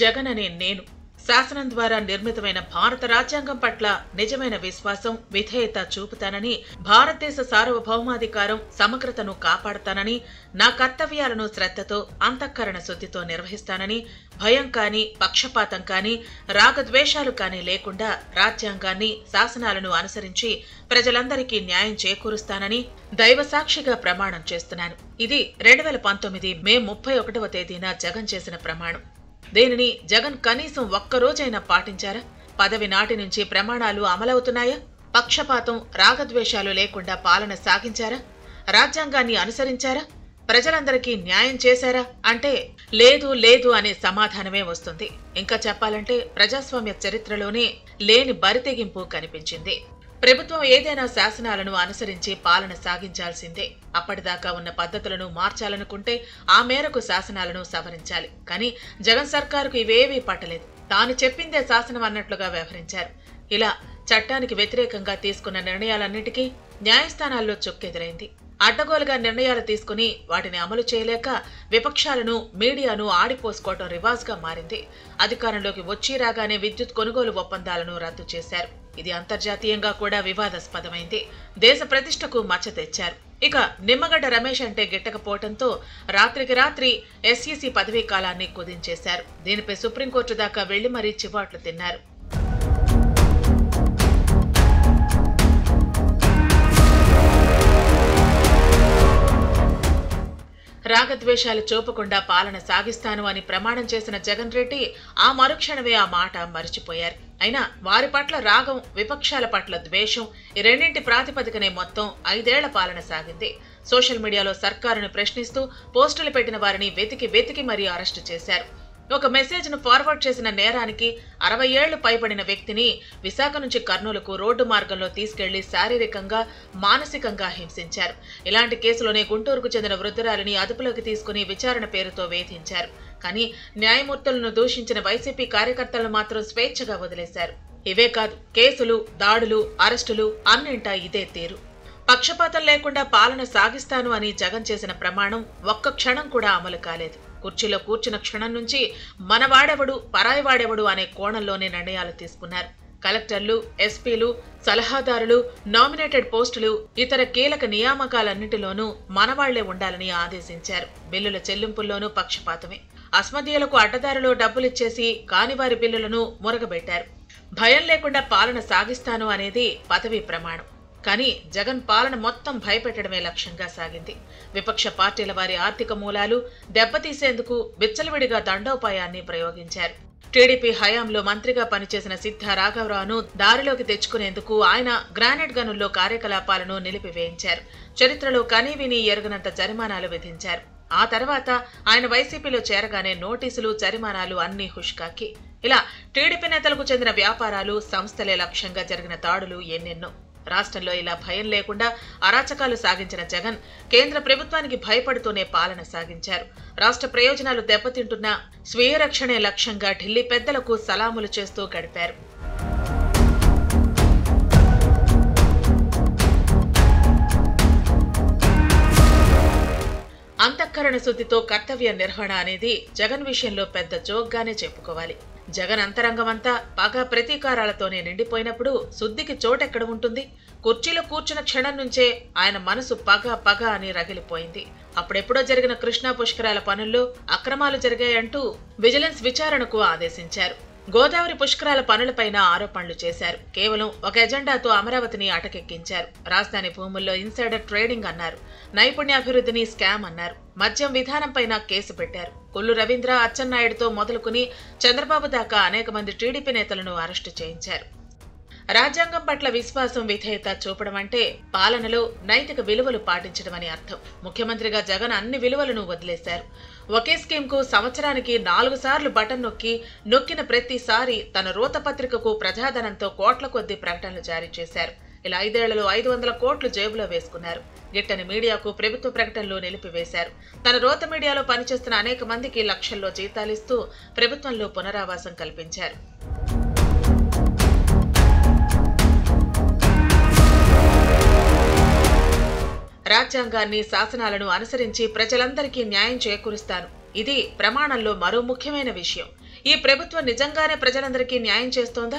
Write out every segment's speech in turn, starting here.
జగన్ అనే నేను శాసనం ద్వారా నిర్మితమైన భారత రాజ్యాంగం పట్ల నిజమైన విశ్వాసం, విధేయత చూపుతానని, భారతదేశ సార్వభౌమాధికారం, సమగ్రతను కాపాడతానని, నా కర్తవ్యాలను శ్రద్ధతో, అంతఃకరణ శుద్ధితో నిర్వహిస్తానని, భయం కాని, పక్షపాతం కాని, రాగద్వేషాలు కాని లేకుండా రాజ్యాంగాన్ని, శాసనాలను అనుసరించి ప్రజలందరికీ న్యాయం చేకూరుస్తానని దైవసాక్షిగా ప్రమాణం చేస్తున్నాను. ఇది 2019 మే 31వ తేదీన జగన్ చేసిన ప్రమాణం. దీనిని జగన్ కనీసం ఒక్కరోజైనా పాటించారా? పదవి నాటి నుంచి ప్రమాణాలు అమలవుతున్నాయా? పక్షపాతం, రాగద్వేషాలు లేకుండా పాలన సాగించారా? రాజ్యాంగాన్ని అనుసరించారా? ప్రజలందరికీ న్యాయం చేశారా అంటే లేదు లేదు అనే సమాధానమే వస్తుంది. ఇంకా చెప్పాలంటే ప్రజాస్వామ్య చరిత్రలోనే లేని బరితెగింపు కనిపించింది. ప్రభుత్వం ఏదైనా శాసనాలను అనుసరించి పాలన సాగించాల్సిందే. అప్పటిదాకా ఉన్న పద్ధతులను మార్చాలనుకుంటే ఆ మేరకు శాసనాలను సవరించాలి. కానీ జగన్ సర్కారుకు ఇవేవీ పట్టలేదు. తాను చెప్పిందే శాసనం అన్నట్లుగా వ్యవహరించారు. ఇలా చట్టానికి వ్యతిరేకంగా తీసుకున్న నిర్ణయాలన్నిటికీ న్యాయస్థానాల్లో చుక్కెదురైంది. అడ్డగోలుగా నిర్ణయాలు తీసుకుని వాటిని అమలు చేయలేక విపక్షాలను, మీడియాను ఆడిపోసుకోవటం రివాజ్గా మారింది. అధికారంలోకి వచ్చి రాగానే విద్యుత్ కొనుగోలు ఒప్పందాలను రద్దు చేశారు. ఇది అంతర్జాతీయంగా కూడా వివాదాస్పదమైంది. దేశ ప్రతిష్టకు మచ్చ తెచ్చారు. ఇక నిమ్మగడ్డ రమేష్ అంటే గిట్టకపోవడంతో రాత్రికి రాత్రి ఎస్ఈసీ పదవీ కాలాన్ని కుదించేశారు. దీనిపై సుప్రీంకోర్టు దాకా వెళ్లి మరీ చివాట్లు తిన్నారు. రాగద్వేషాలు చూపకుండా పాలన సాగిస్తాను అని ప్రమాణం చేసిన జగన్ రెడ్డి ఆ మరుక్షణమే ఆ మాట మరిచిపోయారు. అయినా వారి పట్ల రాగం, విపక్షాల పట్ల ద్వేషం, ఈ రెండింటి ప్రాతిపదికనే మొత్తం 5 ఏళ్ల పాలన సాగింది. సోషల్ మీడియాలో సర్కారును ప్రశ్నిస్తూ పోస్టులు పెట్టిన వారిని వెతికి మరీ అరెస్టు చేశారు. ఒక మెసేజ్ ను ఫార్వర్డ్ చేసిన నేరానికి 60 ఏళ్లు పైబడిన వ్యక్తిని విశాఖ నుంచి కర్నూలుకు రోడ్డు మార్గంలో తీసుకెళ్లి శారీరకంగా, మానసికంగా హింసించారు. ఇలాంటి కేసులోనే గుంటూరుకు చెందిన వృద్ధురాలిని అదుపులోకి తీసుకుని విచారణ పేరుతో వేధించారు. కానీ న్యాయమూర్తులను దూషించిన వైసీపీ కార్యకర్తలను మాత్రం స్వేచ్ఛగా వదిలేశారు. ఇవే కాదు, కేసులు, దాడులు, అరెస్టులు అన్నింటా ఇదే తీరు. పక్షపాతం లేకుండా పాలన సాగిస్తాను అని జగన్ చేసిన ప్రమాణం ఒక్క క్షణం కూడా అమలు కాలేదు. కుర్చీలో కూర్చున్న క్షణం నుంచి మనవాడెవడు, పరాయివాడెవడు అనే కోణంలోనే నిర్ణయాలు తీసుకున్నారు. కలెక్టర్లు, ఎస్పీలు, సలహాదారులు, నామినేటెడ్ పోస్టులు, ఇతర కీలక నియామకాలన్నింటిలోనూ మనవాళ్లే ఉండాలని ఆదేశించారు. బిల్లుల చెల్లింపుల్లోనూ పక్షపాతమే. అస్మదీయులకు అడ్డదారిలో డబ్బులిచ్చేసి కానివారి బిల్లులను మురగబెట్టారు. భయం లేకుండా పాలన సాగిస్తాను అనేది పదవీ ప్రమాణం. కానీ జగన్ పాలన మొత్తం భయపెట్టడమే లక్ష్యంగా సాగింది. విపక్ష పార్టీల వారి ఆర్థిక మూలాలు దెబ్బతీసేందుకు విచ్చలవిడిగా దండోపాయాన్ని ప్రయోగించారు. టీడీపీ హయాంలో మంత్రిగా పనిచేసిన సిద్ధ రాఘవరావును దారిలోకి తెచ్చుకునేందుకు ఆయన గ్రానైట్ గనుల్లో కార్యకలాపాలను నిలిపివేయించారు. చరిత్రలో కనీవిని ఎరుగనంత జరిమానాలు విధించారు. ఆ తర్వాత ఆయన వైసీపీలో చేరగానే నోటీసులు, జరిమానాలు అన్నీ హుష్కాకి. ఇలా టీడీపీ నేతలకు చెందిన వ్యాపారాలు, సంస్థలే లక్ష్యంగా జరిగిన దాడులు ఎన్నెన్నో. రాష్ట్రంలో ఇలా భయం లేకుండా అరాచకాలు సాగించిన జగన్ కేంద్ర ప్రభుత్వానికి భయపడుతూనే పాలన సాగించారు. రాష్ట్ర ప్రయోజనాలు దెబ్బతింటున్నా స్వీయ రక్షణే లక్ష్యంగా ఢిల్లీ పెద్దలకు సలాములు చేస్తూ గడిపారు. అంతఃకరణ శుద్ధితో కర్తవ్య నిర్వహణ అనేది జగన్ విషయంలో పెద్ద జోక్గానే చెప్పుకోవాలి. జగన్ అంతరంగమంతా పగ, ప్రతీకారాలతోనే నిండిపోయినప్పుడు శుద్ధికి చోటెక్కడ ఉంటుంది? కుర్చీలో కూర్చున్న క్షణం నుంచే ఆయన మనసు పగ అని రగిలిపోయింది. అప్పుడెప్పుడో జరిగిన కృష్ణా పుష్కరాల పనుల్లో అక్రమాలు జరిగాయంటూ విజిలెన్స్ విచారణకు ఆదేశించారు. గోదావరి పుష్కరాల పనులపైన ఆరోపణలు చేశారు. కేవలం ఒక ఎజెండాతో అమరావతిని అటకెక్కించారు. రాజధాని భూముల్లో ఇన్సైడర్ ట్రేడింగ్ అన్నారు. నైపుణ్యాభివృద్ధిని స్కామ్ అన్నారు. మద్యం విధానంపైన కేసు పెట్టారు. కొల్లు రవీంద్ర, అచ్చెన్నాయుడుతో మొదలుకుని చంద్రబాబు దాకా అనేక మంది టీడీపీ నేతలను అరెస్టు చేయించారు. రాజ్యాంగం పట్ల విశ్వాసం, విధేయత చూపడం అంటే పాలనలో నైతిక విలువలు పాటించడమని అర్థం. ముఖ్యమంత్రిగా జగన్ అన్ని విలువలను వదిలేశారు. ఒకే స్కీమ్కు సంవత్సరానికి 4 సార్లు బటన్ నొక్కిన ప్రతిసారి తన రోతపత్రికకు ప్రజాధనంతో కోట్ల కొద్దీ ప్రకటనలు జారీ చేశారు. ఇలా 5 ఏళ్లలో 500 కోట్లు జేబులో వేసుకున్నారు. గిట్టని మీడియాకు ప్రభుత్వ ప్రకటనలు నిలిపివేశారు. తన రోత మీడియాలో పనిచేస్తున్న అనేక మందికి లక్షల్లో జీతాలిస్తూ ప్రభుత్వంలో పునరావాసం కల్పించారు. రాజ్యాంగాన్ని, శాసనాలను అనుసరించి ప్రజలందరికీ న్యాయం చేకూరుస్తాను. ఇది ప్రమాణంలో మరో ముఖ్యమైన విషయం. ఈ ప్రభుత్వం నిజంగానే ప్రజలందరికీ న్యాయం చేస్తోందా?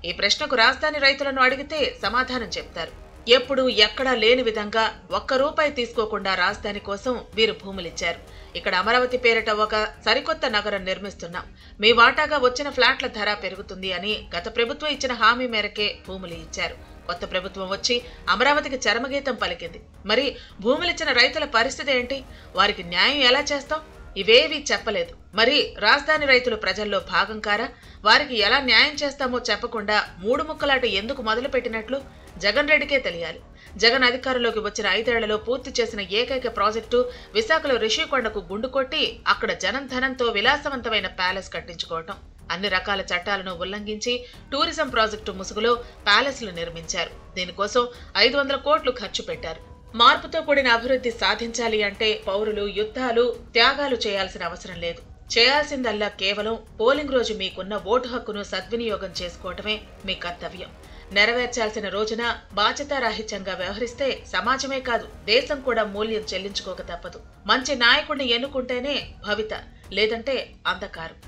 ఈ ప్రశ్నకు రాజధాని రైతులను అడిగితే సమాధానం చెప్తారు. ఎప్పుడు ఎక్కడా లేని విధంగా ఒక్క రూపాయి తీసుకోకుండా రాజధాని కోసం వీరు భూములిచ్చారు. ఇక్కడ అమరావతి పేరిట ఒక సరికొత్త నగరం నిర్మిస్తున్నాం, మీ వాటాగా వచ్చిన ఫ్లాట్ల ధర పెరుగుతుంది అని గత ప్రభుత్వం ఇచ్చిన హామీ మేరకే భూములు ఇచ్చారు. కొత్త ప్రభుత్వం వచ్చి అమరావతికి చరమగీతం పలికింది. మరి భూములిచ్చిన రైతుల పరిస్థితి ఏంటి? వారికి న్యాయం ఎలా చేస్తాం? ఇవేవీ చెప్పలేదు. మరి రాజధాని రైతులు ప్రజల్లో భాగం కారా? వారికి ఎలా న్యాయం చేస్తామో చెప్పకుండా మూడు ముక్కలాట ఎందుకు మొదలు పెట్టినట్లు జగన్ రెడ్డికే తెలియాలి. జగన్ అధికారంలోకి వచ్చిన 5 ఏళ్లలో పూర్తి చేసిన ఏకైక ప్రాజెక్టు విశాఖలో రిషికొండకు గుండు కొట్టి అక్కడ జనం ధనంతో విలాసవంతమైన ప్యాలెస్ కట్టించుకోవటం. అన్ని రకాల చట్టాలను ఉల్లంఘించి టూరిజం ప్రాజెక్టు ముసుగులో ప్యాలెస్లు నిర్మించారు. దీనికోసం 500 కోట్లు ఖర్చు పెట్టారు. మార్పుతో కూడిన అభివృద్ధి సాధించాలి అంటే పౌరులు యుద్ధాలు, త్యాగాలు చేయాల్సిన అవసరం లేదు. చేయాల్సిందల్లా కేవలం పోలింగ్ రోజు మీకున్న ఓటు హక్కును సద్వినియోగం చేసుకోవటమే మీ కర్తవ్యం. నెరవేర్చాల్సిన రోజున బాధ్యతారాహిత్యంగా వ్యవహరిస్తే సమాజమే కాదు, దేశం కూడా మూల్యం చెల్లించుకోక తప్పదు. మంచి నాయకుడిని ఎన్నుకుంటేనే భవిత, లేదంటే అంధకారం.